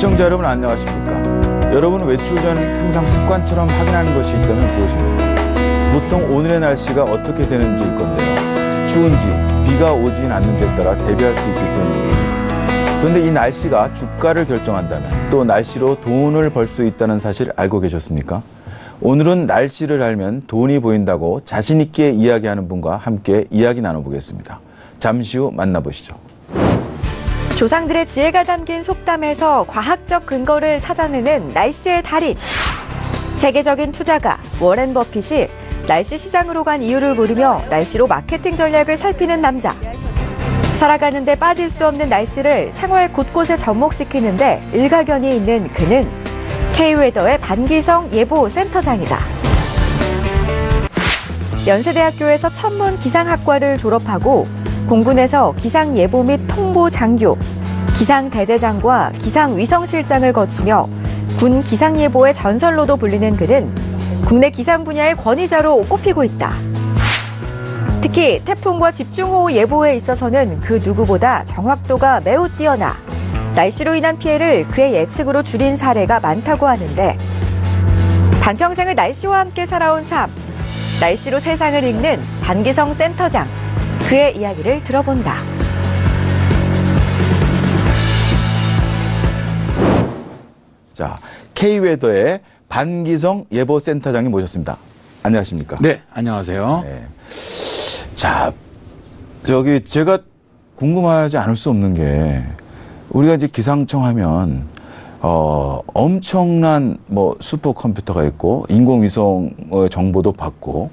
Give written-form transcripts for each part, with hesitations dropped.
시청자 여러분 안녕하십니까? 여러분 외출 전 항상 습관처럼 확인하는 것이 있다면 무엇입니까? 보통 오늘의 날씨가 어떻게 되는지일 건데요. 추운지 비가 오진 않는지에 따라 대비할 수 있기 때문이죠. 그런데 이 날씨가 주가를 결정한다면 또 날씨로 돈을 벌 수 있다는 사실 알고 계셨습니까? 오늘은 날씨를 알면 돈이 보인다고 자신 있게 이야기하는 분과 함께 이야기 나눠보겠습니다. 잠시 후 만나보시죠. 조상들의 지혜가 담긴 속담에서 과학적 근거를 찾아내는 날씨의 달인. 세계적인 투자가 워렌 버핏이 날씨 시장으로 간 이유를 물으며 날씨로 마케팅 전략을 살피는 남자. 살아가는데 빠질 수 없는 날씨를 생활 곳곳에 접목시키는데 일가견이 있는 그는 K웨더의 반기성 예보센터장이다. 연세대학교에서 천문 기상학과를 졸업하고 공군에서 기상예보 및 통보 장교, 기상대대장과 기상위성실장을 거치며 군 기상예보의 전설로도 불리는 그는 국내 기상 분야의 권위자로 꼽히고 있다. 특히 태풍과 집중호우 예보에 있어서는 그 누구보다 정확도가 매우 뛰어나 날씨로 인한 피해를 그의 예측으로 줄인 사례가 많다고 하는데 반평생을 날씨와 함께 살아온 삶, 날씨로 세상을 읽는 반기성 센터장, 그의 이야기를 들어본다. 자, K웨더의 반기성 예보센터장님 모셨습니다. 안녕하십니까? 네, 안녕하세요. 네. 자, 제가 궁금하지 않을 수 없는 게 우리가 이제 기상청 하면 엄청난 슈퍼컴퓨터가 있고 인공위성의 정보도 받고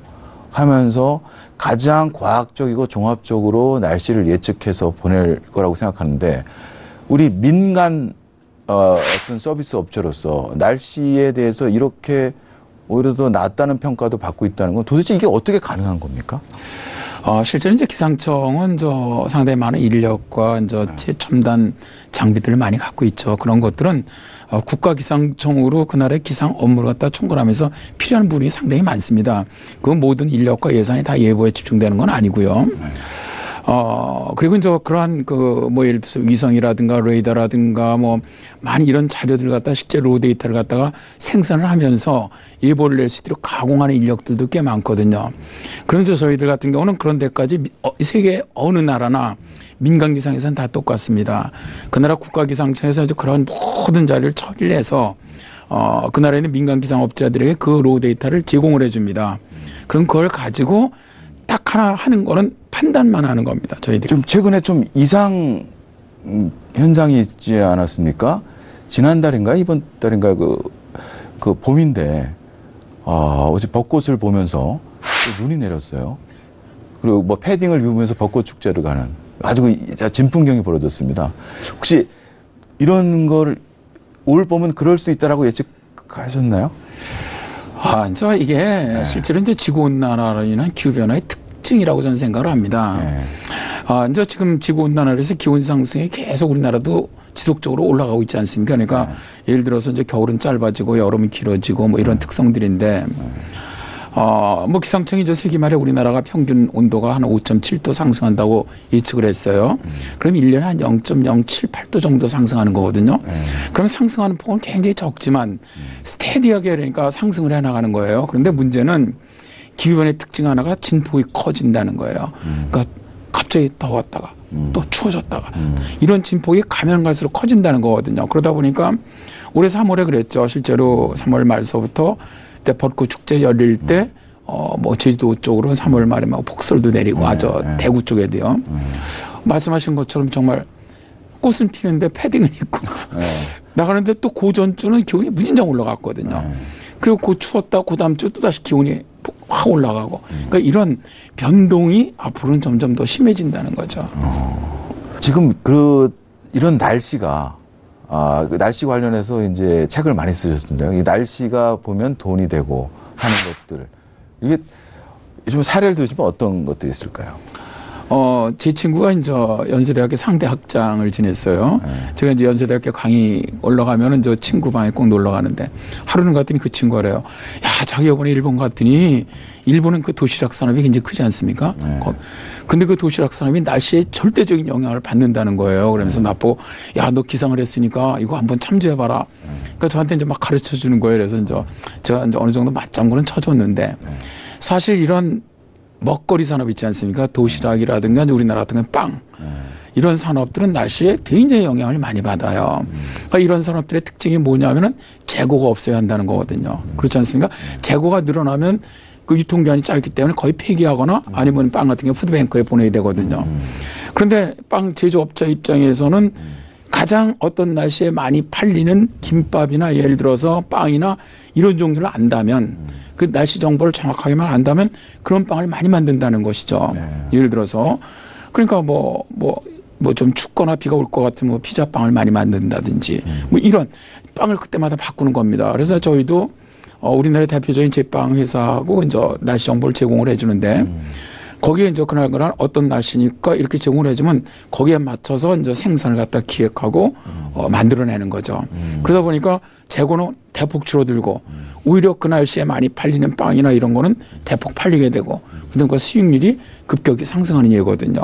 하면서 가장 과학적이고 종합적으로 날씨를 예측해서 보낼 거라고 생각하는데 우리 민간 어떤 서비스 업체로서 날씨에 대해서 이렇게 오히려 더 낫다는 평가도 받고 있다는 건 도대체 이게 어떻게 가능한 겁니까? 실제로 이제 기상청은 상당히 많은 인력과 최첨단 장비들을 많이 갖고 있죠. 그런 것들은 국가기상청으로 그날의 기상 업무를 갖다 총괄하면서 필요한 부분이 상당히 많습니다. 그 모든 인력과 예산이 다 예보에 집중되는 건 아니고요. 그리고 이제 그러한 예를 들어서 위성이라든가 레이더라든가 많은 이런 자료들을 갖다 실제 로 데이터를 갖다가 생산을 하면서 예보를 낼 수 있도록 가공하는 인력들도 꽤 많거든요. 그러면서 저희들 같은 경우는 그런 데까지 세계 어느 나라나 민간 기상에서는 다 똑같습니다. 그 나라 국가기상청에서 이제 그런 모든 자료를 처리를 해서 그 나라에 있는 민간 기상업자들에게 그 로 데이터를 제공을 해줍니다. 그럼 그걸 가지고 딱 하나 하는 거는 판단만 하는 겁니다. 저희들이. 좀 최근에 좀 이상 현상이 있지 않았습니까? 지난달인가 이번 달인가 그 봄인데 어제 벚꽃을 보면서 눈이 내렸어요. 그리고 패딩을 입으면서 벚꽃 축제를 가는 아주 진풍경이 벌어졌습니다. 혹시 이런 걸 올 봄은 그럴 수 있다라고 예측하셨나요? 이게 실제로 이제 지구온난화로 인한 기후변화의 특징이라고 저는 생각을 합니다. 이제 지금 지구온난화로 해서 기온 상승이 계속 우리나라도 지속적으로 올라가고 있지 않습니까? 그러니까 예를 들어서 이제 겨울은 짧아지고 여름은 길어지고 이런 특성들인데, 기상청이 이제 세기 말에 우리나라가 평균 온도가 한 5.7도 상승한다고 예측을 했어요. 그럼 1년에 한 0.078도 정도 상승하는 거거든요. 그럼 상승하는 폭은 굉장히 적지만 스테디하게 그러니까 상승을 해 나가는 거예요. 그런데 문제는 기후변화의 특징 하나가 진폭이 커진다는 거예요. 그러니까 갑자기 더웠다가 또 추워졌다가 이런 진폭이 가면 갈수록 커진다는 거거든요. 그러다 보니까 올해 3월에 그랬죠. 실제로 3월 말서부터 때 벚꽃 축제 열릴 때 제주도 쪽으로 3월 말에 폭설도 내리고 대구 쪽에도요. 말씀하신 것처럼 정말 꽃은 피는데 패딩을 입고 나가는데 또 그 전주는 기온이 무진장 올라갔거든요. 그리고 그 추웠다 그 다음 주 또 다시 기온이 확 올라가고 그러니까 이런 변동이 앞으로는 점점 더 심해진다는 거죠. 지금 이런 날씨가 날씨 관련해서 이제 책을 많이 쓰셨는데요. 이 날씨가 보면 돈이 되고 하는 것들 이게 좀 사례를 들으시면 어떤 것들이 있을까요? 제 친구가 이제 연세대학교 상대 학장을 지냈어요. 제가 이제 연세대학교 강의 올라가면은 저 친구 방에 꼭 놀러 가는데 하루는 갔더니 그 친구가 그래요. 야, 자기 이번에 일본 갔더니 일본은 그 도시락 산업이 굉장히 크지 않습니까? 근데 그 도시락 산업이 날씨에 절대적인 영향을 받는다는 거예요. 그러면서 나보고 야, 너 기상을 했으니까 이거 한번 참조해봐라. 그러니까 저한테 이제 막 가르쳐 주는 거예요. 그래서 이제 제가 이제 어느 정도 맞장구는 쳐줬는데 사실 이런 먹거리 산업 있지 않습니까? 도시락이라든가 우리나라 같은 건 빵. 이런 산업들은 날씨에 굉장히 영향을 많이 받아요. 그러니까 이런 산업들의 특징이 뭐냐면은 재고가 없어야 한다는 거거든요. 그렇지 않습니까? 재고가 늘어나면 그 유통기한이 짧기 때문에 거의 폐기하거나 아니면 빵 같은 경우 푸드뱅크에 보내야 되거든요. 그런데 빵 제조업자 입장에서는 가장 어떤 날씨에 많이 팔리는 김밥이나 예를 들어서 빵이나 이런 종류를 안다면 그 날씨 정보를 정확하게만 안다면 그런 빵을 많이 만든다는 것이죠. 예를 들어서 그러니까 뭐 좀 춥거나 비가 올 것 같은 뭐 피자빵을 많이 만든다든지 뭐 이런 빵을 그때마다 바꾸는 겁니다. 그래서 저희도 우리나라의 대표적인 제빵 회사하고 이제 날씨 정보를 제공을 해주는데 거기에 이제 그날 어떤 날씨니까 이렇게 제공을 해주면 거기에 맞춰서 이제 생산을 갖다 기획하고 만들어내는 거죠. 그러다 보니까 재고는 대폭 줄어들고 오히려 그 날씨에 많이 팔리는 빵이나 이런 거는 대폭 팔리게 되고 그러니까 수익률이 급격히 상승하는 예거든요.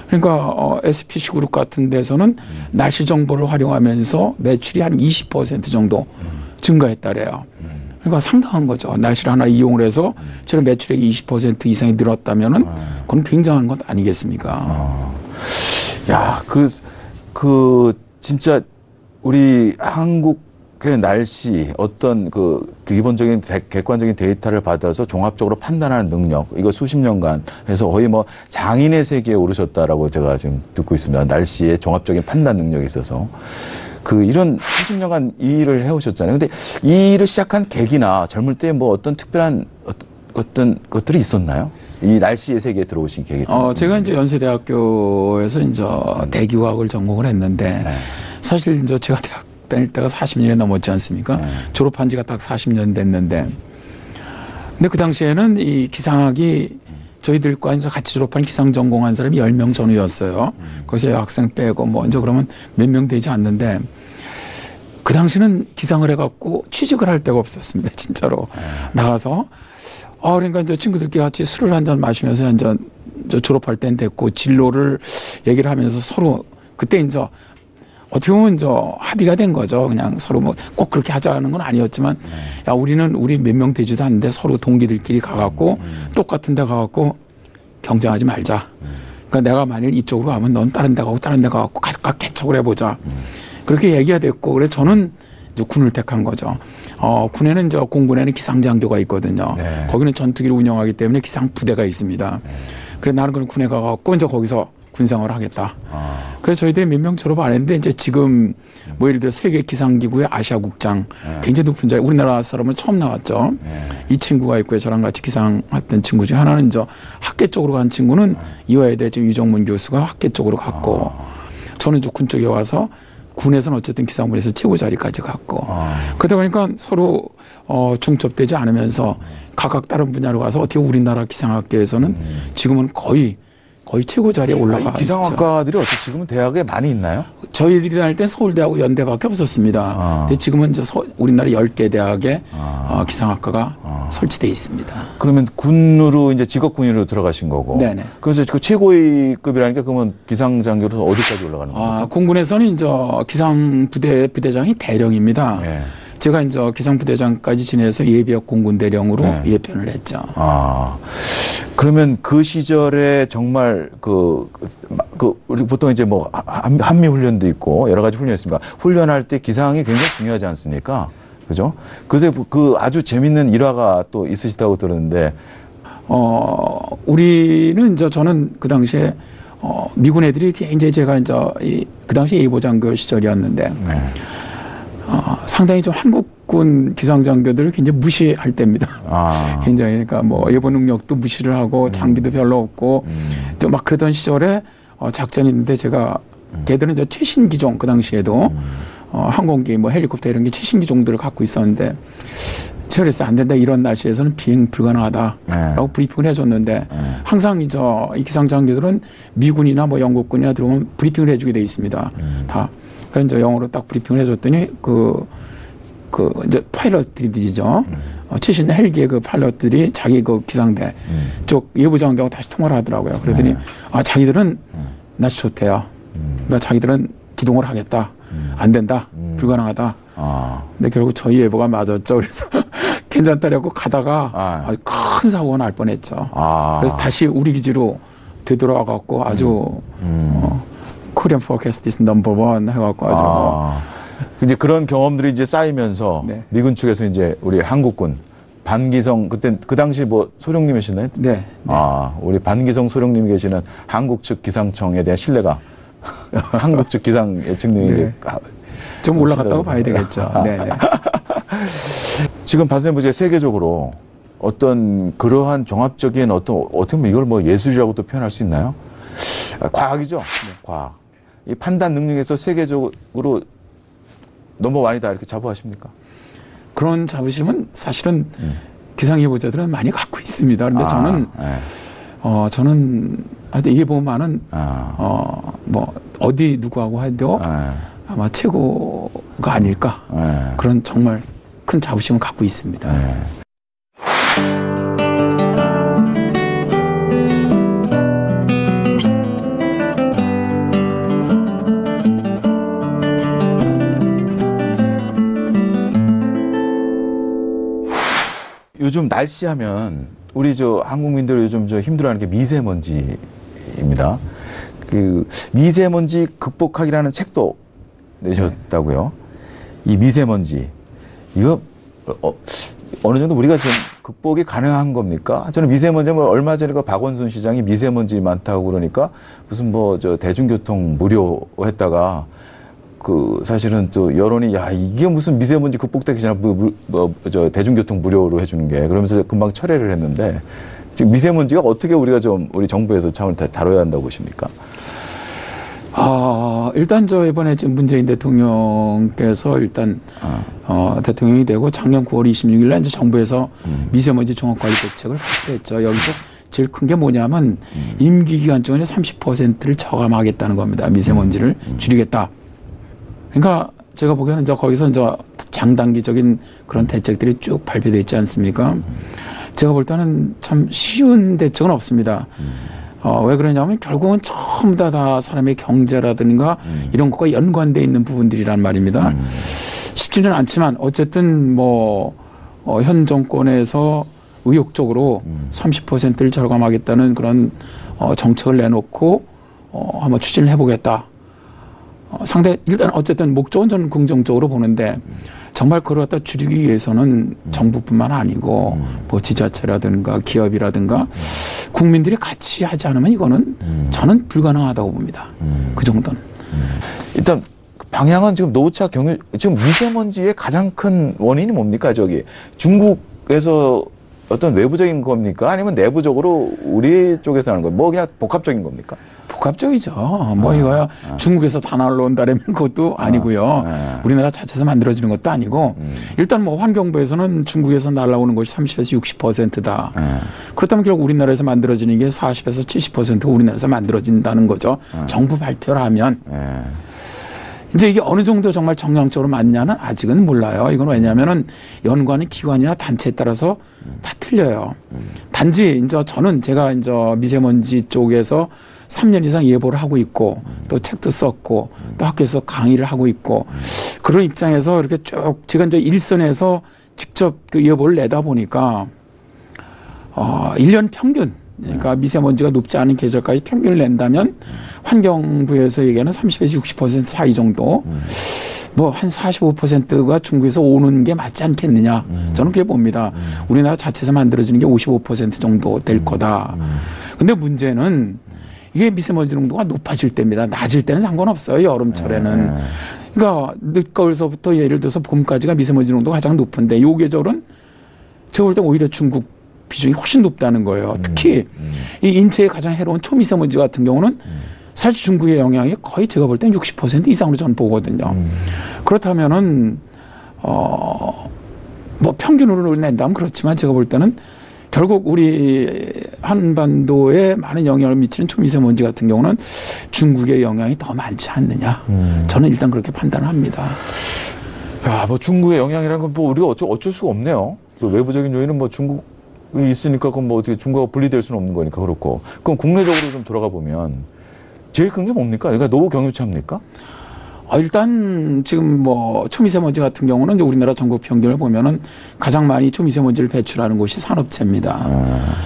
그러니까 SPC 그룹 같은 데서는 날씨 정보를 활용하면서 매출이 한 20% 정도 증가했다래요. 그러니까 상당한 거죠. 날씨를 하나 이용을 해서 저는 매출액이 20% 이상이 늘었다면은 그건 굉장한 것 아니겠습니까? 야, 진짜 우리 한국의 날씨 어떤 그 기본적인 객관적인 데이터를 받아서 종합적으로 판단하는 능력 이거 수십 년간 해서 거의 뭐 장인의 세계에 오르셨다라고 제가 지금 듣고 있습니다. 날씨의 종합적인 판단 능력이 있어서. 이런 수십 년간 이 일을 해오셨잖아요. 근데 이 일을 시작한 계기나 젊을 때 뭐 어떤 특별한 어떤 것들이 있었나요? 이 날씨의 세계에 들어오신 계기. 제가 이제 연세대학교에서 이제 대기화학을 전공을 했는데 사실 이제 제가 대학 다닐 때가 40년이 넘었지 않습니까? 졸업한 지가 딱 40년 됐는데 근데 그 당시에는 이 기상학이 저희들과 이제 같이 졸업한 기상 전공한 사람이 10명 전후였어요. 거기서 여학생 빼고 뭐 이제 그러면 몇 명 되지 않는데 그 당시는 기상을 해갖고 취직을 할 데가 없었습니다. 진짜로. 나가서 그러니까 이제 친구들끼리 같이 술을 한잔 마시면서 이제 졸업할 땐 됐고 진로를 얘기를 하면서 서로 그때 이제 어떻게 보면 이제 합의가 된 거죠. 그냥 서로 뭐 꼭 그렇게 하자는 건 아니었지만 야, 우리 몇 명 되지도 않는데 서로 동기들끼리 가갖고 똑같은 데 가갖고 경쟁하지 말자. 그러니까 내가 만일 이쪽으로 가면 넌 다른 데 가고 다른 데 가갖고 각각 개척을 해보자. 그렇게 얘기가 됐고 그래서 저는 이제 군을 택한 거죠. 군에는 공군에는 기상장교가 있거든요. 거기는 전투기를 운영하기 때문에 기상부대가 있습니다. 그래서 나는 그럼 군에 가갖고 이제 거기서 군생활을 하겠다. 그래서 저희들이 몇 명 졸업 안 했는데 이제 지금 뭐 예를 들어 세계 기상기구의 아시아국장 굉장히 높은 자리 우리나라 사람은 처음 나왔죠. 이 친구가 있고요. 저랑 같이 기상했던 친구 중에 하나는 학계 쪽으로 간 친구는 이화여대 유정문 교수가 학계 쪽으로 갔고 저는 이제 군 쪽에 와서 군에서는 어쨌든 기상부에서 최고 자리까지 갔고 그러다 보니까 서로 중첩되지 않으면서 각각 다른 분야로 가서 어떻게 우리나라 기상학계에서는 지금은 거의 최고 자리에 올라가 있죠. 기상학과들이 어떻게 지금은 대학에 많이 있나요? 저희들이 다닐 땐 서울대하고 연대밖에 없었습니다. 근데 지금은 우리나라 10개 대학에 기상학과가 설치되어 있습니다. 그러면 군으로 이제 직업군으로 들어가신 거고. 네네. 그래서 그 최고위급이라니까 그러면 기상장교로 어디까지 올라가는 거예요? 공군에서는 이제 기상부대장이 대령입니다. 제가 이제 기상부대장까지 지내서 예비역 공군대령으로 예편을 했죠. 그러면 그 시절에 정말 우리 보통 이제 뭐 한미 훈련도 있고 여러 가지 훈련이 있습니다. 훈련할 때 기상이 굉장히 중요하지 않습니까? 그죠? 그래서 아주 재밌는 일화가 또 있으시다고 들었는데. 우리는 저는 그 당시에 미군 애들이 굉장히 제가 그 당시 예보장교 시절이었는데 상당히 좀 한국군 기상장교들을 굉장히 무시할 때입니다. 굉장히 그러니까 뭐 예보 능력도 무시를 하고 장비도 별로 없고 또 막 그러던 시절에 작전이 있는데 제가 걔들은 최신 기종 그 당시에도 항공기 뭐 헬리콥터 이런 게 최신 기종들을 갖고 있었는데 제가 그랬어요. 안 된다. 이런 날씨에서는 비행 불가능하다. 네. 라고 브리핑을 해줬는데 항상 이 기상장교들은 미군이나 뭐 영국군이나 들어오면 브리핑을 해주게 돼 있습니다. 다. 그래서 이제 영어로 딱 브리핑을 해줬더니 이제 파일럿들이죠. 최신 헬기의 그 파일럿들이 자기 그 기상대 쪽 예보장교하고 다시 통화를 하더라고요. 그러더니 자기들은 날씨 좋대요. 그러니까 자기들은 기동을 하겠다. 안 된다. 불가능하다. 근데 결국 저희 예보가 맞았죠. 그래서 괜찮다라고 가다가 큰 사고가 날 뻔했죠. 그래서 다시 우리 기지로 되돌아와갖고 아주 Korean Forecast is number one 해갖고 아주 이제 그런 경험들이 이제 쌓이면서 네. 미군 측에서 이제 우리 한국군 반기성 그때 그 당시 뭐 소령님이셨나요? 네. 우리 반기성 소령님이 계시는 한국 측 기상청에 대한 신뢰가 한국 측 기상 예측능이 네. 좀 올라갔다고 봐야 되겠죠. 네. 지금 반 선생님 세계적으로 어떤 그러한 종합적인 어떻게 보면 이걸 뭐 예술이라고도 표현할 수 있나요? 과학이죠. 과학. 이 판단 능력에서 세계적으로 넘버원이다 이렇게 자부하십니까? 그런 자부심은 사실은 기상 예보자들은 많이 갖고 있습니다. 그런데 저는 저는 하여튼 예보만은 뭐 어디 누구하고 해도 아마 최고가 아닐까 그런 정말 큰 자부심을 갖고 있습니다. 요즘 날씨 하면 우리 한국민들 요즘 힘들어하는 게 미세먼지입니다. 그 미세먼지 극복하기라는 책도 내셨다고요. 이 미세먼지 이거 어느 정도 우리가 좀 극복이 가능한 겁니까? 저는 미세먼지는 얼마 전에 박원순 시장이 미세먼지 많다고 그러니까 무슨 대중교통 무료했다가 사실은 또 여론이 이게 무슨 미세먼지 극복되기 전에 대중교통 무료로 해주는 게 그러면서 금방 철회를 했는데 지금 미세먼지가 어떻게 우리가 우리 정부에서 차원을 다뤄야 한다고 보십니까? 일단 이번에 문재인 대통령께서 일단 대통령이 되고 작년 9월 26일 날 이제 정부에서 미세먼지 종합관리 대책을 발표했죠. 여기서 제일 큰 게 뭐냐면 임기 기간 중에 30%를 저감하겠다는 겁니다. 미세먼지를 줄이겠다. 그러니까 제가 보기에는 거기서 장단기적인 그런 대책들이 쭉 발표되어 있지 않습니까? 제가 볼 때는 참 쉬운 대책은 없습니다. 왜 그러냐면 결국은 전부 다 사람의 경제라든가 이런 것과 연관되어 있는 부분들이란 말입니다. 쉽지는 않지만 어쨌든 현 정권에서 의욕적으로 30%를 절감하겠다는 그런 정책을 내놓고 한번 추진을 해보겠다. 상당히 일단 어쨌든 목적은 저는 긍정적으로 보는데 정말 그걸 갖다 줄이기 위해서는 정부뿐만 아니고 지자체라든가 기업이라든가 국민들이 같이 하지 않으면 이거는 저는 불가능하다고 봅니다. 그 정도는. 일단 방향은 지금 노후차 지금 미세먼지의 가장 큰 원인이 뭡니까? 중국에서 어떤 외부적인 겁니까? 아니면 내부적으로 우리 쪽에서 하는 거예요? 그냥 복합적인 겁니까? 복합적이죠. 이거야 중국에서 다 날라온다라면 그것도 아니고요. 우리나라 자체에서 만들어지는 것도 아니고 일단 환경부에서는 중국에서 날라오는 것이 30에서 60%다. 그렇다면 결국 우리나라에서 만들어지는 게 40에서 70%가 우리나라에서 만들어진다는 거죠. 정부 발표를 하면. 이제 이게 어느 정도 정말 정량적으로 맞냐는 아직은 몰라요. 이건 왜냐하면은 연관의 기관이나 단체에 따라서 다 틀려요. 단지 제가 미세먼지 쪽에서 3년 이상 예보를 하고 있고 또 책도 썼고 또 학교에서 강의를 하고 있고 그런 입장에서 이렇게 쭉 제가 일선에서 직접 그 예보를 내다 보니까 1년 평균 그러니까 미세먼지가 높지 않은 계절까지 평균을 낸다면 환경부에서 얘기하는 30에서 60% 사이 정도 한 45%가 중국에서 오는 게 맞지 않겠느냐. 저는 그렇게 봅니다. 우리나라 자체에서 만들어지는 게 55% 정도 될 거다. 근데 문제는 이게 미세먼지 농도가 높아질 때입니다. 낮을 때는 상관없어요. 여름철에는. 그러니까 늦가을서부터 예를 들어서 봄까지가 미세먼지 농도가 가장 높은데 요 계절은 제가 볼 때 오히려 중국 비중이 훨씬 높다는 거예요. 특히 이 인체에 가장 해로운 초미세먼지 같은 경우는 사실 중국의 영향이 거의 제가 볼 땐 60% 이상으로 저는 보거든요. 그렇다면은 뭐 평균으로 낸다면 그렇지만 제가 볼 때는 결국 우리 한반도에 많은 영향을 미치는 초미세먼지 같은 경우는 중국의 영향이 더 많지 않느냐. 저는 일단 그렇게 판단합니다. 야, 뭐 중국의 영향이라는 건 뭐 우리가 어쩔 수가 없네요. 그 외부적인 요인은 뭐 중국이 있으니까 그건 뭐 어떻게 중국하고 분리될 수는 없는 거니까 그렇고. 그럼 국내적으로 좀 돌아가 보면 제일 큰 게 뭡니까? 그러니까 노후 경유차입니까? 일단 지금 뭐 초미세먼지 같은 경우는 이제 우리나라 전국 평균을 보면은 가장 많이 초미세먼지를 배출하는 곳이 산업체입니다.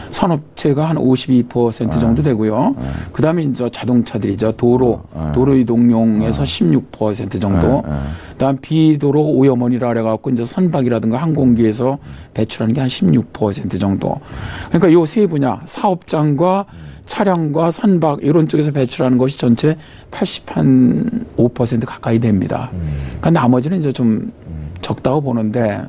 산업체가 한 52% 정도 되고요. 그다음에 이제 자동차들이죠. 도로 이동용에서 16% 정도. 그다음 비도로 오염원이라 그래갖고 이제 선박이라든가 항공기에서 배출하는 게 한 16% 정도. 그러니까 요 세 분야 사업장과 차량과 선박 이런 쪽에서 배출하는 것이 전체 85% 가까이 됩니다. 그러니까 나머지는 이제 좀 적다고 보는데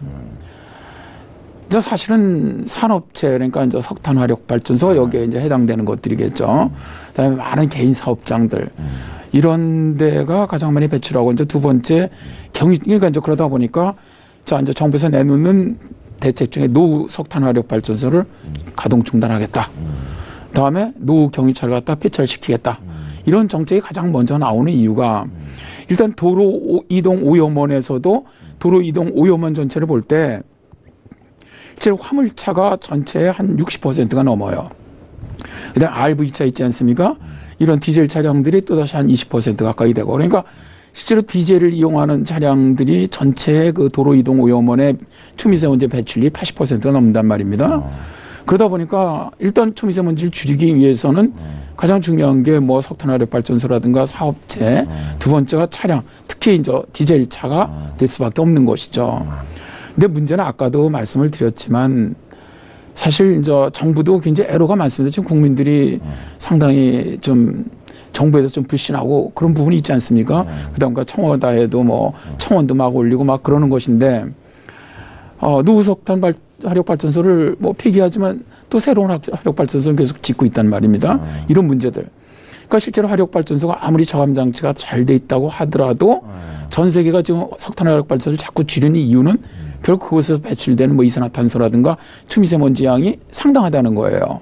이제 사실은 산업체 그러니까 이제 석탄 화력 발전소가 여기에 이제 해당되는 것들이겠죠. 그다음에 많은 개인 사업장들 이런 데가 가장 많이 배출하고 이제 두 번째 그러니까 이제 그러다 보니까 자 이제 정부에서 내놓는 대책 중에 노후 석탄 화력 발전소를 가동 중단하겠다. 다음에 노후 경유차를 갖다 폐차시키겠다. 이런 정책이 가장 먼저 나오는 이유가 일단 도로 이동 오염원에서도 도로 이동 오염원 전체를 볼 때 실제로 화물차가 전체의 한 60%가 넘어요. 그다음 RV차 있지 않습니까? 이런 디젤 차량들이 또다시 한 20% 가까이 되고 그러니까 실제로 디젤을 이용하는 차량들이 전체의 그 도로 이동 오염원의 초미세먼지 배출이 80%가 넘는단 말입니다. 그러다 보니까 일단 초미세먼지를 줄이기 위해서는 가장 중요한 게 뭐 석탄화력 발전소라든가 사업체, 두 번째가 차량, 특히 이제 디젤 차가 될 수밖에 없는 것이죠. 근데 문제는 아까도 말씀을 드렸지만 사실 이제 정부도 굉장히 애로가 많습니다. 지금 국민들이 상당히 좀 정부에서 좀 불신하고 그런 부분이 있지 않습니까? 그다음에 청와대에도 뭐 청원도 막 올리고 막 그러는 것인데 노후 석탄 화력 발전소를 뭐 폐기하지만 또 새로운 화력 발전소를 계속 짓고 있단 말입니다. 이런 문제들. 그러니까 실제로 화력 발전소가 아무리 저감 장치가 잘 돼 있다고 하더라도 전 세계가 지금 석탄 화력 발전소를 자꾸 줄이는 이유는 결국 그것에서 배출되는 뭐 이산화탄소라든가 초미세먼지 양이 상당하다는 거예요.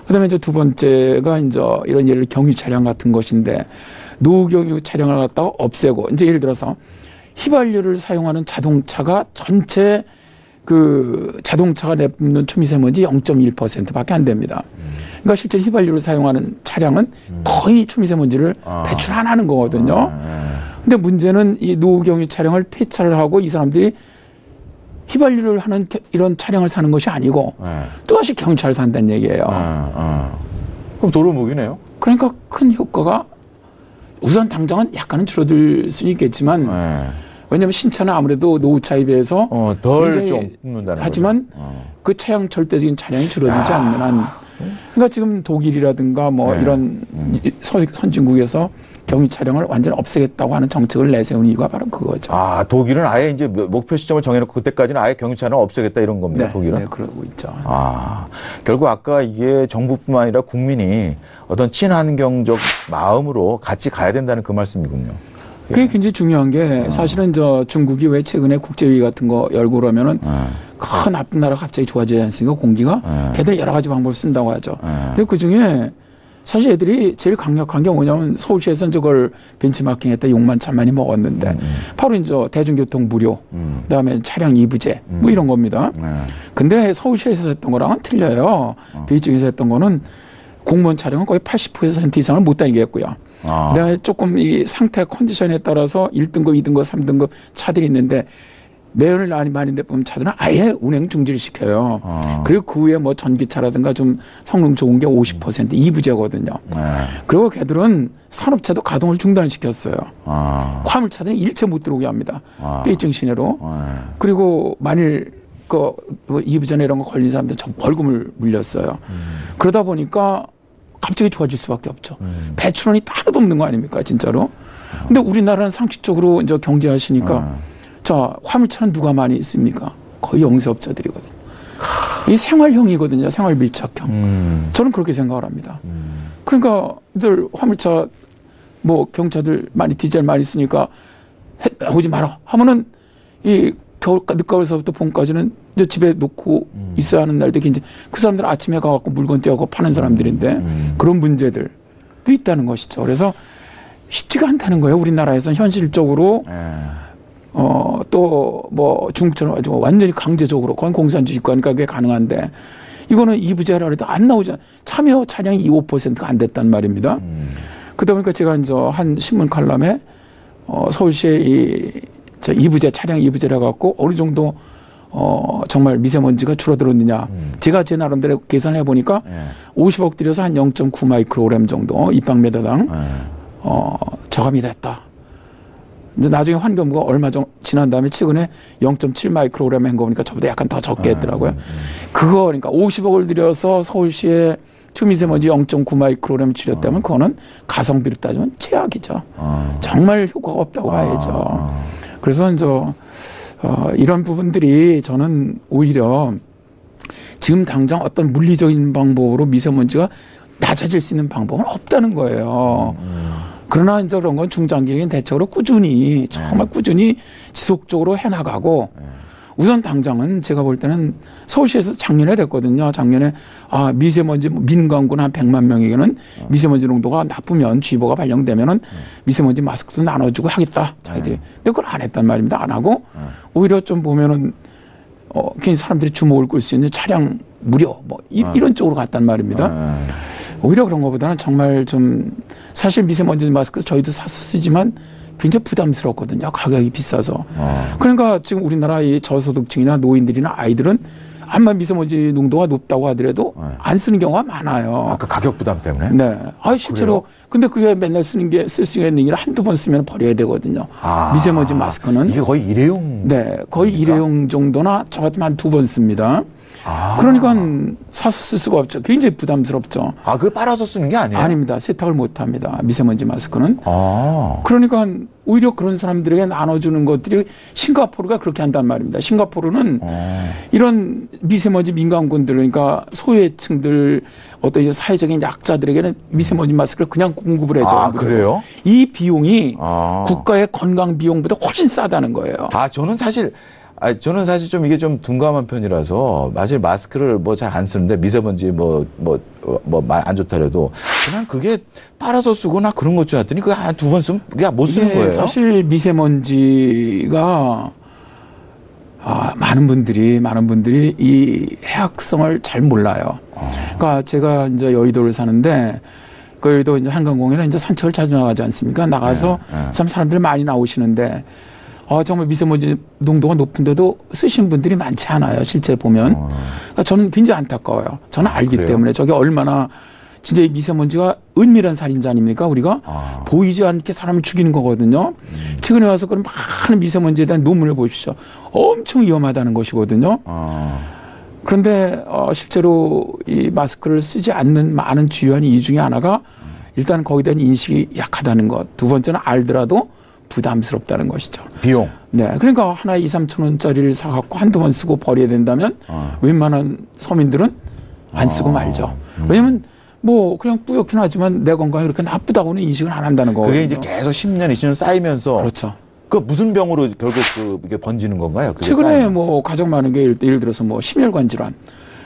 그다음에 이제 두 번째가 이제 이런 예를 경유 차량 같은 것인데 노후 경유 차량을 갖다가 없애고 이제 예를 들어서 휘발유를 사용하는 자동차가 전체 그 자동차가 내뿜는 초미세먼지 0.1%밖에 안 됩니다. 그러니까 실제 휘발유를 사용하는 차량은 거의 초미세먼지를 배출 안 하는 거거든요. 근데 문제는 이 노후 경유 차량을 폐차를 하고 이 사람들이 휘발유를 하는 이런 차량을 사는 것이 아니고 또다시 경유차를 산다는 얘기예요. 그럼 도로묵이네요. 그러니까 큰 효과가 우선 당장은 약간은 줄어들 수는 있겠지만 왜냐하면 신차는 아무래도 노후차에 비해서 덜 좀 뽑는다는 하지만 그 차량 절대적인 차량이 줄어들지 않는 한 그러니까 지금 독일이라든가 뭐 이런 선진국에서 경유 차량을 완전히 없애겠다고 하는 정책을 내세운 이유가 바로 그거죠. 독일은 아예 이제 목표 시점을 정해놓고 그때까지는 아예 경유차는 없애겠다 이런 겁니다. 네, 독일은. 네, 그러고 있죠. 결국 아까 이게 정부뿐만 아니라 국민이 어떤 친환경적 마음으로 같이 가야 된다는 그 말씀이군요. 그게 굉장히 중요한 게 사실은 중국이 왜 최근에 국제회의 같은 거 열고 그러면은 큰 나쁜 나라가 갑자기 좋아지지 않습니까? 공기가. 걔들이 여러 가지 방법을 쓴다고 하죠. 근데 그 중에 사실 애들이 제일 강력한 게 뭐냐면 서울시에서는 저걸 벤치마킹 했다 욕만 참 많이 먹었는데 바로 이제 대중교통 무료, 그다음에 차량 이부제 뭐 이런 겁니다. 근데 서울시에서 했던 거랑은 틀려요. 베이징에서 했던 거는 공무원 차량은 거의 80% 이상을 못 다니게 했고요. 그다음에 조금 이 상태 컨디션에 따라서 1등급, 2등급, 3등급 차들이 있는데 매연을 많이 내뿜는 차들은 아예 운행 중지를 시켜요. 그리고 그 후에 뭐 전기차라든가 좀 성능 좋은 게 50% 이부제거든요. 그리고 걔들은 산업차도 가동을 중단을 시켰어요. 화물차들은 일체 못 들어오게 합니다. 베이징 시내로. 그리고 만일 그 이부제나 이런 거 걸린 사람들 전 벌금을 물렸어요. 그러다 보니까 갑자기 좋아질 수밖에 없죠. 배출원이 따로도 없는 거 아닙니까, 진짜로? 근데 우리나라는 상식적으로 이제 경제하시니까 자, 화물차는 누가 많이 있습니까? 거의 영세업자들이거든요. 이게 생활형이거든요, 생활 밀착형. 저는 그렇게 생각을 합니다. 그러니까 늘 화물차 뭐 경차들 많이 디젤 많이 쓰니까 오지 마라 하면은 이 늦가을서부터 봄까지는 이제 집에 놓고 있어야 하는 날도 굉장히 그 사람들 아침에 가갖고 물건 떼어갖고 파는 사람들인데 그런 문제들도 있다는 것이죠. 그래서 쉽지가 않다는 거예요. 우리나라에서는 현실적으로 또 뭐 중국처럼 가지고 완전히 강제적으로 그건 공산주의국가니까 그게 가능한데 이거는 이부제라 해도 안 나오잖아요. 참여 차량이 5%가 안 됐단 말입니다. 그러다 보니까 제가 이제 한 신문 칼럼에 서울시의 이부제 차량 이부제라 갖고 어느 정도 정말 미세먼지가 줄어들었느냐. 제가 제 나름대로 계산해 보니까 50억 들여서 한 0.9 마이크로그램 정도 입방미터당 저감이 됐다. 이제 나중에 환경부가 얼마 지난 다음에 최근에 0.7 마이크로그램 한 거 보니까 저보다 약간 더 적게 했더라고요. 그거 그러니까 50억을 들여서 서울시에 초미세먼지 0.9 마이크로그램 줄였다면 그거는 가성비로 따지면 최악이죠. 정말 효과가 없다고 봐야죠. 그래서 이제 이런 부분들이 저는 오히려 지금 당장 어떤 물리적인 방법으로 미세먼지가 낮아질 수 있는 방법은 없다는 거예요. 그러나 이제 그런 건 중장기적인 대책으로 꾸준히 정말 꾸준히 지속적으로 해나가고 우선 당장은 제가 볼 때는 서울시에서 작년에 그랬거든요. 작년에 미세먼지 민간군 한 100만 명에게는 미세먼지 농도가 나쁘면 쥐보가 발령되면은 미세먼지 마스크도 나눠주고 하겠다. 자기들이. 근데 그걸 안 했단 말입니다. 안 하고 오히려 좀 보면은 괜히 사람들이 주목을 끌 수 있는 차량 무료 뭐 이런 쪽으로 갔단 말입니다. 오히려 그런 것보다는 정말 좀 사실 미세먼지 마스크 저희도 사서 쓰지만 굉장히 부담스럽거든요. 가격이 비싸서. 그러니까 지금 우리나라 이 저소득층이나 노인들이나 아이들은 아마 미세먼지 농도가 높다고 하더라도 안 쓰는 경우가 많아요. 아까 가격 부담 때문에? 네. 실제로. 그래요? 근데 그게 맨날 쓸 수 있는 게 한두 번 쓰면 버려야 되거든요. 미세먼지 마스크는. 이게 거의 일회용? 네. 거의 겁니까? 일회용 정도나 저 같으면 한 2번 씁니다. 그러니까 사서 쓸 수가 없죠. 굉장히 부담스럽죠. 그거 빨아서 쓰는 게 아니에요? 아닙니다. 세탁을 못 합니다. 미세먼지 마스크는. 그러니까 오히려 그런 사람들에게 나눠주는 것들이 싱가포르가 그렇게 한단 말입니다. 싱가포르는 이런 미세먼지 민간군들 그러니까 소외층들 어떤 사회적인 약자들에게는 미세먼지 마스크를 그냥 공급을 해줘요. 그래요? 이 비용이 국가의 건강 비용보다 훨씬 싸다는 거예요. 저는 사실 좀 이게 좀 둔감한 편이라서 사실 마스크를 뭐 잘 안 쓰는데 미세먼지 말 안 좋다 그래도 그냥 그게 빨아서 쓰거나 그런 것 줄 알았더니 그게 한 2번 쓰면 그냥 못 쓰는 거예요. 사실 미세먼지가 많은 분들이 이 해악성을 잘 몰라요. 그러니까 제가 이제 여의도를 사는데 그 여의도 이제 한강공원에 이제 산책을 자주 나가지 않습니까? 나가서 참 사람들이 많이 나오시는데 정말 미세먼지 농도가 높은데도 쓰시는 분들이 많지 않아요. 실제 보면. 그러니까 저는 굉장히 안타까워요. 저는 알기 그래요? 때문에 저게 얼마나 진짜 이 미세먼지가 은밀한 살인자 아닙니까? 우리가 보이지 않게 사람을 죽이는 거거든요. 최근에 와서 그런 많은 미세먼지에 대한 논문을 보십시오. 엄청 위험하다는 것이거든요. 그런데 실제로 이 마스크를 쓰지 않는 많은 주요한 이유 중에 하나가 일단 거기에 대한 인식이 약하다는 것. 두 번째는 알더라도 부담스럽다는 것이죠. 비용. 네. 그러니까 하나에 2~3천 원짜리를 사갖고 한두 번 쓰고 버려야 된다면 웬만한 서민들은 안 쓰고 말죠. 왜냐면 뭐 그냥 뿌옇긴 하지만 내 건강이 그렇게 나쁘다고는 인식을 안 한다는 거거든요. 그게 이제 계속 10년, 20년 쌓이면서. 그렇죠. 그 무슨 병으로 결국 이게 번지는 건가요? 최근에 쌓이면. 뭐 가장 많은 게 예를 들어서 뭐 심혈관 질환.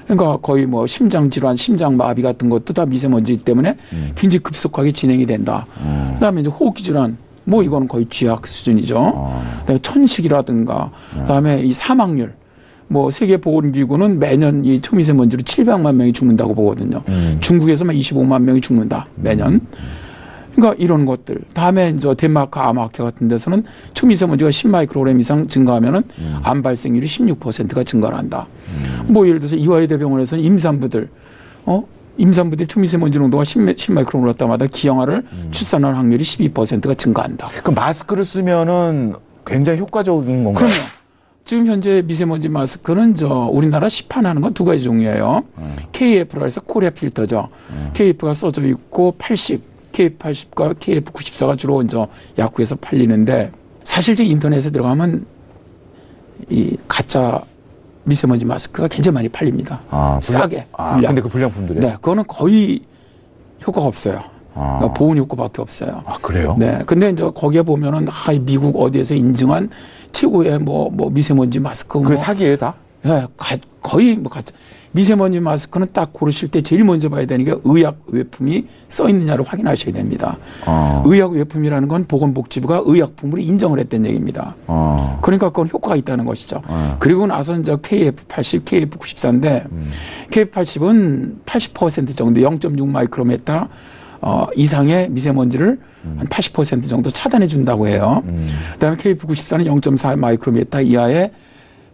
그러니까 거의 뭐 심장 질환, 심장 마비 같은 것도 다 미세먼지 때문에 굉장히 급속하게 진행이 된다. 그다음에 이제 호흡기 질환. 뭐 이거는 거의 쥐약 수준이죠. 그다음에 천식이라든가, 그다음에 이 사망률. 뭐 세계보건기구는 매년 이 초미세먼지로 700만 명이 죽는다고 보거든요. 중국에서만 25만 명이 죽는다 매년. 그러니까 이런 것들. 다음에 이제 덴마크 아마케 같은 데서는 초미세먼지가 10마이크로그램 이상 증가하면은 암 발생률이 16%가 증가를 한다. 뭐 예를 들어서 이화여대병원에서는 임산부들이 초미세먼지 농도가 10마이크로그램 올랐다마다 기형아를 출산할 확률이 12%가 증가한다. 그럼 마스크를 쓰면은 굉장히 효과적인 건가요? 그럼요. 지금 현재 미세먼지 마스크는 우리나라 시판하는 건 두 가지 종류예요. KF라 해서 코리아 필터죠. KF가 써져 있고 80, KF80과 KF94가 주로 이제 약국에서 팔리는데 사실 이제 인터넷에 들어가면 이 가짜 미세먼지 마스크가 굉장히 많이 팔립니다. 싸게. 근데 그 불량품들이요? 네, 그거는 거의 효과가 없어요. 그러니까 보온 효과밖에 없어요. 아, 그래요? 네. 근데 이제 거기에 보면은 미국 어디에서 인증한 최고의 뭐 미세먼지 마스크 그 사기예요, 다? 예, 거의 뭐 가짜. 미세먼지 마스크는 딱 고르실 때 제일 먼저 봐야 되는 게 의약 외품이 써 있느냐를 확인하셔야 됩니다. 의약 외품이라는 건 보건복지부가 의약품으로 인정을 했던 얘기입니다. 그러니까 그건 효과가 있다는 것이죠. 그리고 나서 이제 KF80, KF94인데 KF80은 80% 정도 0.6 마이크로메타 이상의 미세먼지를 한 80% 정도 차단해 준다고 해요. 그다음에 KF94는 0.4 마이크로메타 이하의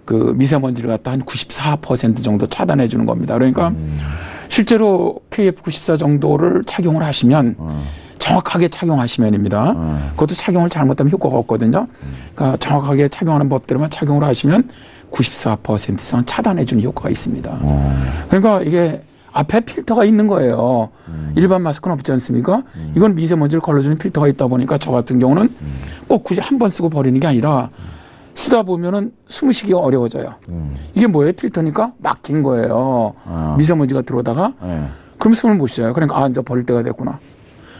그 미세먼지를 갖다 한 94% 정도 차단해 주는 겁니다. 그러니까 실제로 KF94 정도를 착용을 하시면 정확하게 착용하시면입니다. 그것도 착용을 잘못하면 효과가 없거든요. 그러니까 정확하게 착용하는 법대로만 착용을 하시면 94% 이상 차단해 주는 효과가 있습니다. 그러니까 이게 앞에 필터가 있는 거예요. 일반 마스크는 없지 않습니까? 이건 미세먼지를 걸러주는 필터가 있다 보니까 저 같은 경우는 꼭 굳이 한 번 쓰고 버리는 게 아니라 쓰다 보면은 숨을 쉬기가 어려워져요. 이게 뭐예요? 필터니까 막힌 거예요. 미세먼지가 들어오다가. 그럼 숨을 못 쉬어요. 그러니까 이제 버릴 때가 됐구나.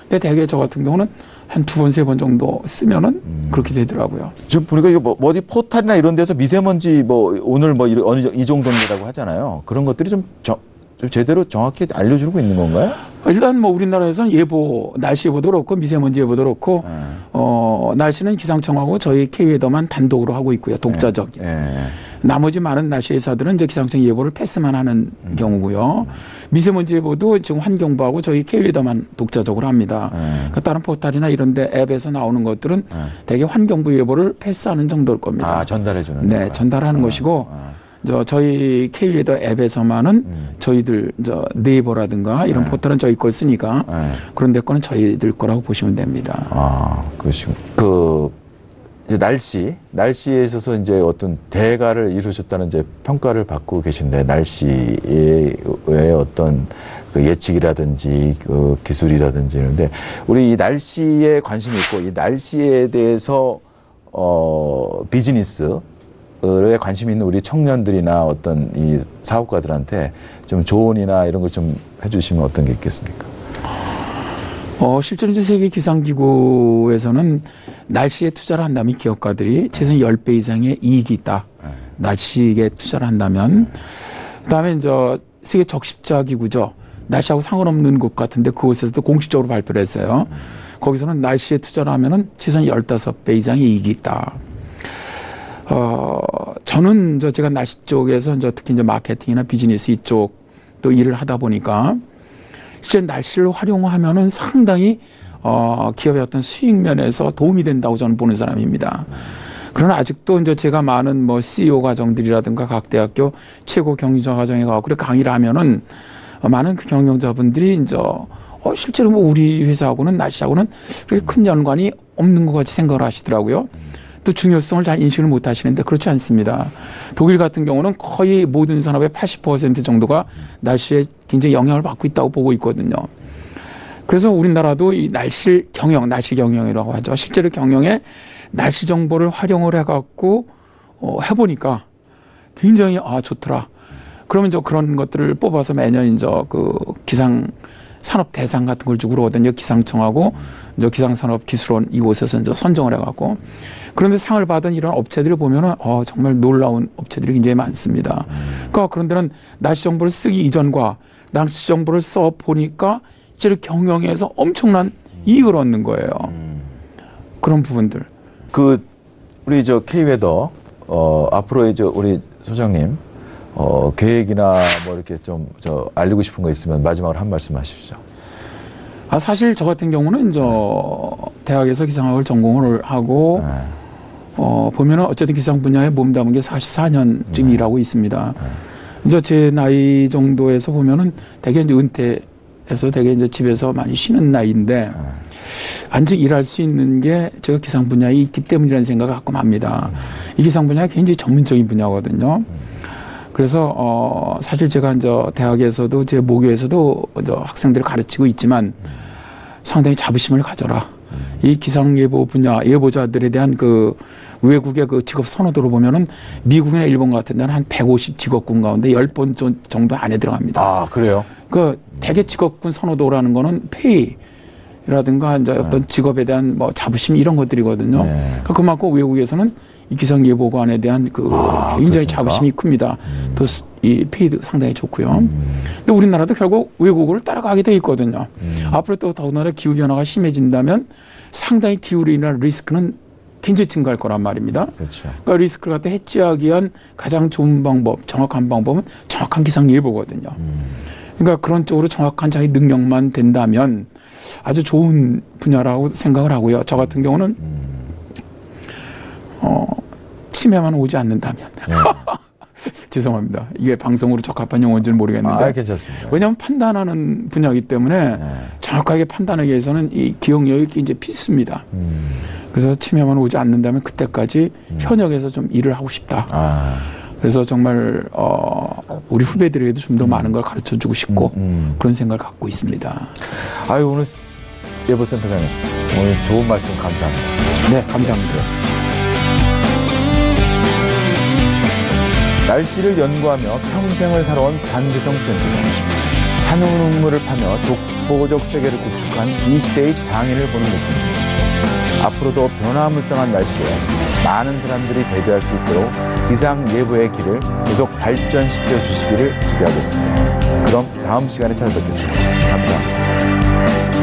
근데 대개 저 같은 경우는 한 2번, 3번 정도 쓰면은 그렇게 되더라고요. 지금 보니까 이거 뭐 어디 포탈이나 이런 데서 미세먼지 오늘 이 정도입니다라고 하잖아요. 그런 것들이 좀 제대로 정확히 알려주고 있는 건가요? 일단 뭐 우리나라에서는 예보, 날씨 예보도 그렇고 미세먼지 예보도 그렇고 날씨는 기상청하고 저희 K웨더만 단독으로 하고 있고요. 독자적인. 나머지 많은 날씨 회사들은 이제 기상청 예보를 패스만 하는 경우고요. 미세먼지 예보도 지금 환경부하고 저희 K웨더만 독자적으로 합니다. 그러니까 다른 포탈이나 이런 데 앱에서 나오는 것들은 대개 환경부 예보를 패스하는 정도일 겁니다. 전달해 주는. 네, 전달하는 것이고 저희 K웨더 앱에서만은 저희들 네이버라든가 이런 포털은 저희 걸 쓰니까 그런 데 거는 저희들 거라고 보시면 됩니다. 그러시군. 이제 날씨에 있어서 이제 어떤 대가를 이루셨다는 이제 평가를 받고 계신데 날씨의 어떤 그 예측이라든지 그 기술이라든지 이런데 우리 이 날씨에 관심이 있고 이 날씨에 대해서 비즈니스 에 관심 있는 우리 청년들이나 어떤 이 사업가들한테 좀 조언이나 이런 거 좀 해주시면 어떤 게 있겠습니까? 실제로 이제 세계기상기구에서는 날씨에 투자를 한다면 기업가들이 최소 10배 이상의 이익이 있다. 날씨에 투자를 한다면. 그 다음에 이제 세계 적십자기구죠. 날씨하고 상관없는 곳 같은데 그곳에서도 공식적으로 발표를 했어요. 거기서는 날씨에 투자를 하면은 최소 15배 이상의 이익이 있다. 저는 제가 날씨 쪽에서 특히 이제 마케팅이나 비즈니스 이쪽도 일을 하다 보니까 실제 날씨를 활용하면은 상당히 기업의 어떤 수익 면에서 도움이 된다고 저는 보는 사람입니다. 그러나 아직도 이제 제가 많은 CEO 과정들이라든가 각 대학교 최고 경영자 과정에 가고 그래 강의를 하면은 많은 그 경영자분들이 이제 실제로 우리 회사하고는 날씨하고는 그렇게 큰 연관이 없는 것 같이 생각을 하시더라고요. 또 중요성을 잘 인식을 못 하시는데 그렇지 않습니다. 독일 같은 경우는 거의 모든 산업의 80% 정도가 날씨에 굉장히 영향을 받고 있다고 보고 있거든요. 그래서 우리나라도 이 날씨 경영이라고 하죠. 실제로 경영에 날씨 정보를 활용을 해갖고 해보니까 굉장히 좋더라. 그러면 그런 것들을 뽑아서 매년 그 기상 산업 대상 같은 걸 주고 그러거든요. 기상청하고 기상산업기술원 이곳에서 선정을 해갖고. 그런데 상을 받은 이런 업체들을 보면은 정말 놀라운 업체들이 굉장히 많습니다. 그러니까 그런 데는 날씨 정보를 쓰기 이전과 날씨 정보를 써 보니까 실제로 경영에서 엄청난 이익을 얻는 거예요. 그런 부분들. 우리 K웨더 앞으로 우리 소장님 계획이나 이렇게 좀 알리고 싶은 거 있으면 마지막으로 한 말씀 하시죠. 사실 저 같은 경우는 대학에서 기상학을 전공을 하고 보면은 어쨌든 기상 분야에 몸담은 게 44년쯤 일하고 있습니다. 이제 제 나이 정도에서 보면은 대개 은퇴해서 대개 집에서 많이 쉬는 나이인데 안직 일할 수 있는 게 제가 기상 분야에 있기 때문이라는 생각을 가끔 합니다. 이 기상 분야가 굉장히 전문적인 분야거든요. 그래서 사실 제가 대학에서도 제 모교에서도 학생들을 가르치고 있지만 상당히 자부심을 가져라. 이 기상예보 분야 예보자들에 대한 그 외국의 그 직업 선호도로 보면은 미국이나 일본 같은 데는 한 150 직업군 가운데 10번 정도 안에 들어갑니다. 그래요? 대개 직업군 선호도라는 거는 페이 이라든가 이제 어떤 직업에 대한 뭐 자부심 이런 것들이거든요. 네. 그러니까 그만큼 외국에서는 이 기상예보관에 대한 굉장히 그렇습니까? 자부심이 큽니다. 또 이 페이도 상당히 좋고요. 근데 우리나라도 결국 외국을 따라가게 돼 있거든요. 앞으로 또 더군다나 기후 변화가 심해진다면 상당히 기후로 인한 리스크는 굉장히 증가할 거란 말입니다. 그렇죠. 그러니까 리스크를 갖다 해지하기 위한 가장 좋은 방법, 정확한 방법은 정확한 기상 예보거든요. 그러니까 그런 쪽으로 정확한 자기 능력만 된다면 아주 좋은 분야라고 생각을 하고요. 저 같은 경우는 치매만 오지 않는다면. 네. 죄송합니다. 이게 방송으로 적합한 용어인지는 모르겠는데. 괜찮습니다. 왜냐하면 판단하는 분야이기 때문에 정확하게 판단하기 위해서는 이 기억력이 이제 필수입니다. 그래서 치매만 오지 않는다면 그때까지 현역에서 좀 일을 하고 싶다. 그래서 정말 우리 후배들에게도 좀 더 많은 걸 가르쳐주고 싶고 그런 생각을 갖고 있습니다. 아유, 오늘 예보센터장님 오늘 좋은 말씀 감사합니다. 네, 감사합니다. 날씨를 연구하며 평생을 살아온 반기성 센터장. 한우물을 파며 독보적 세계를 구축한 이 시대의 장인을 보는 느낌입니다. 앞으로도 변화무쌍한 날씨에 많은 사람들이 대비할 수 있도록 기상 예보의 길을 계속 발전시켜 주시기를 기대하겠습니다. 그럼 다음 시간에 찾아뵙겠습니다. 감사합니다.